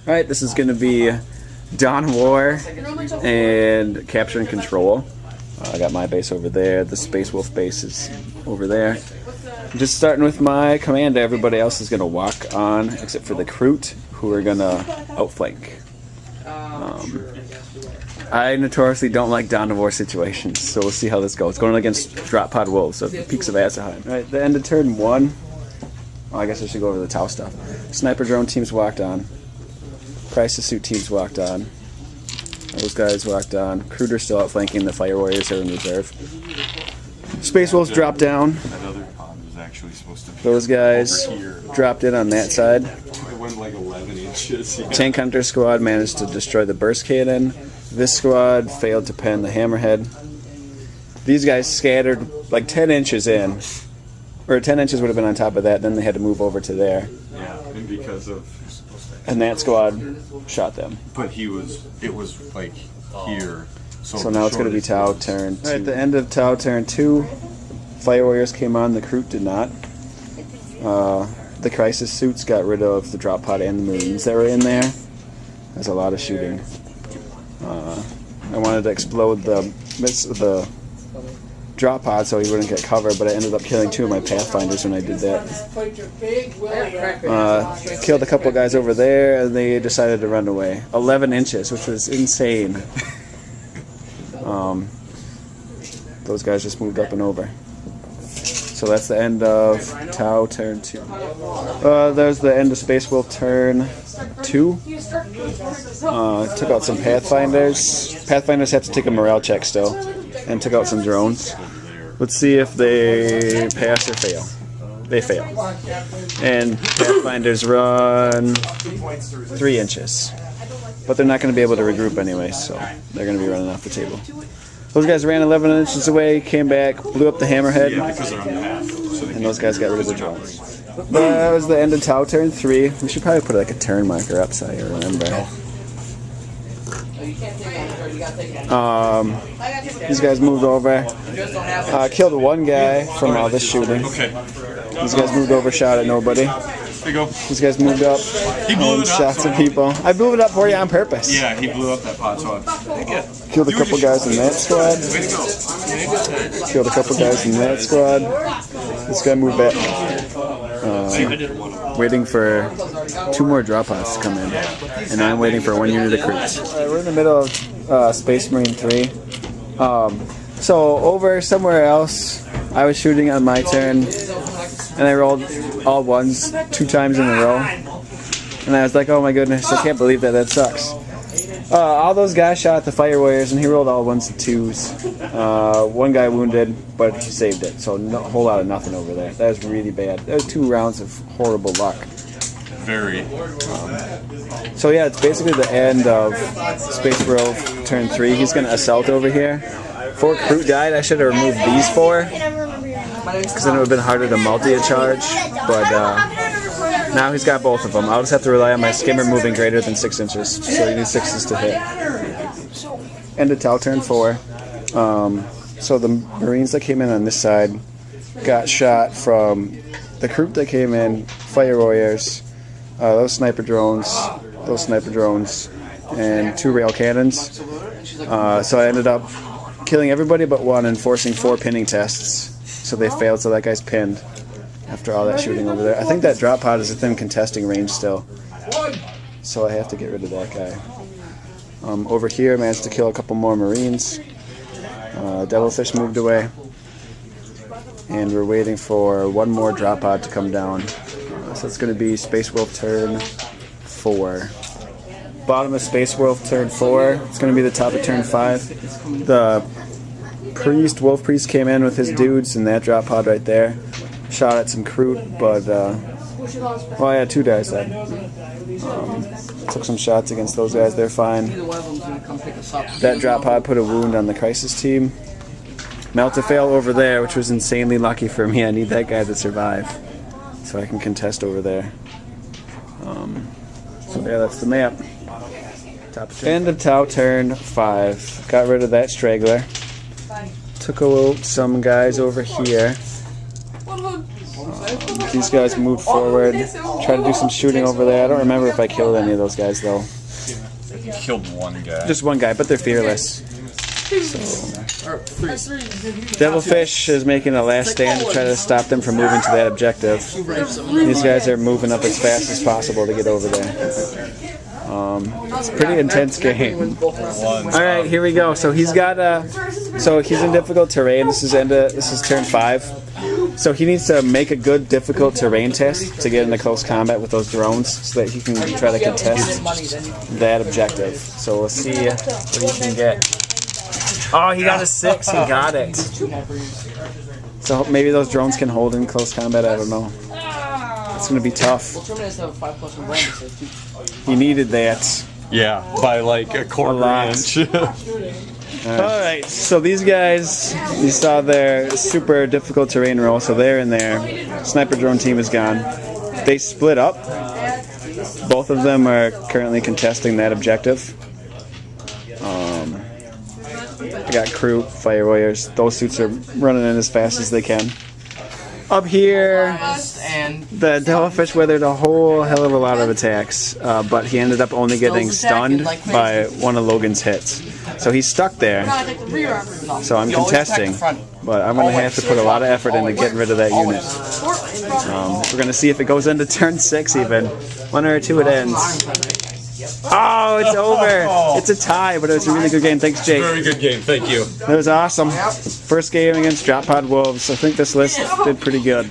Alright, this is going to be Dawn War and Capture and Control. I got my base over there. The Space Wolf base is over there. Just starting with my commander. Everybody else is going to walk on, except for the Kroot, who are going to outflank. I notoriously don't like Dawn War situations, so we'll see how this goes. Going against Drop Pod Wolves of the Peaks of Asaheim. Alright, the end of turn 1. Oh, I guess I should go over the Tau stuff. Sniper drone teams walked on. Crisis suit teams walked on. Those guys walked on. Kroot are still outflanking. The Fire Warriors are in reserve. Space Wolves dropped down. Those guys dropped in on that side. It went like 11 inches. Yeah. Tank Hunter squad managed to destroy the burst cannon. This squad failed to pen the hammerhead. These guys scattered like 10 inches in. Or 10 inches would have been on top of that, then they had to move over to there. Yeah, and because of... And that squad shot them. But it was like here. So now it's going to be Tau turn 2. At the end of Tau turn 2, Fire Warriors came on, the Kroot did not. The Crisis suits got rid of the drop pod and the Marines that were in there. There's a lot of shooting. I wanted to explode the drop pod so he wouldn't get cover, but I ended up killing 2 of my Pathfinders when I did that. Killed a couple guys over there, and they decided to run away. 11 inches, which was insane. Those guys just moved up and over. So that's the end of Tau turn 2. There's the end of Space Wolf turn 2. Took out some Pathfinders. Pathfinders have to take a morale check still. And took out some drones. Let's see if they pass or fail. They fail. And Pathfinders run 3 inches. But they're not going to be able to regroup anyway, so they're going to be running off the table. Those guys ran 11 inches away, came back, blew up the hammerhead, and those guys got rid of the drones. That was the end of Tau turn 3. We should probably put like a turn marker up so I remember. These guys moved over. Killed 1 guy from all this shooting. These guys moved over, shot at nobody. There you go. These guys moved up. He blew it up. Shot some people. I blew it up for you on purpose. Yeah, he blew up that pod, so I killed a couple guys in that squad. Way to go. Killed a couple guys in that squad. This guy moved back. Waiting for 2 more drop pods to come in. And I'm waiting for 1 unit of Kroots. We're in the middle of Space Marine 3. So over somewhere else, I was shooting on my turn, and I rolled all 1s 2 times in a row. And I was like, oh my goodness, I can't believe that. That sucks. All those guys shot at the Fire Warriors, and he rolled all 1s and 2s. 1 guy wounded, but he saved it. So a whole lot of nothing over there. That was really bad. That was 2 rounds of horrible luck. Very. So yeah, it's basically the end of Space Wolf turn 3. He's going to assault over here. 4 Kroot died. I should have removed these 4, because then it would have been harder to multi-charge. But now he's got both of them. I'll just have to rely on my skimmer moving greater than 6 inches. So you need 6s to hit. End of Tau turn 4. So the Marines that came in on this side got shot from the Kroot that came in, Fire Warriors, those sniper drones, and 2 rail cannons. So I ended up killing everybody but 1 and forcing 4 pinning tests. So they failed, so that guy's pinned after all that shooting over there. I think that drop pod is within contesting range still. So I have to get rid of that guy. Over here, I managed to kill a couple more Marines. Devilfish moved away. And we're waiting for 1 more drop pod to come down. So it's going to be Space Wolf turn 4. Bottom of Space Wolf turn 4. It's going to be the top of turn 5. The Wolf Priest came in with his dudes and that drop pod right there. Shot at some Kroot, but well, I had 2 guys then. Took some shots against those guys. They're fine. That drop pod put a wound on the Crisis team. Melta fail over there, which was insanely lucky for me. I need that guy to survive so I can contest over there. So yeah, that's the map. End of Tau turn 5. Got rid of that straggler. Took out some guys over here. These guys moved forward, tried to do some shooting over there. I don't remember if I killed any of those guys though. Killed one guy. Just one guy, but they're fearless. So, Devilfish is making a last stand to try to stop them from moving to that objective. These guys are moving up as fast as possible to get over there. It's a pretty intense game. Alright, here we go. So he's got so he's in difficult terrain. This is turn 5. So he needs to make a good difficult terrain test to get into close combat with those drones so that he can try to contest that objective. So we'll see what he can get. Oh, he got a 6. He got it. So maybe those drones can hold in close combat. I don't know. It's going to be tough. He needed that. Yeah, by like a quarter inch. Alright, so these guys, you saw their super difficult terrain roll, so they're in there. Sniper drone team is gone. They split up. Both of them are currently contesting that objective. I got crew, fire warriors. Those suits are running in as fast as they can. Up here, the Devilfish weathered a whole hell of a lot of attacks, but he ended up only getting stunned by one of Logan's hits. So he's stuck there. So I'm contesting, but I'm going to have to put a lot of effort into getting rid of that unit. We're going to see if it goes into turn 6 even. 1 or 2 it ends. Oh, it's over. It's a tie, but it was a really good game. Thanks, Jake. Very good game. Thank you. That was awesome. First game against Drop Pod Wolves. I think this list did pretty good.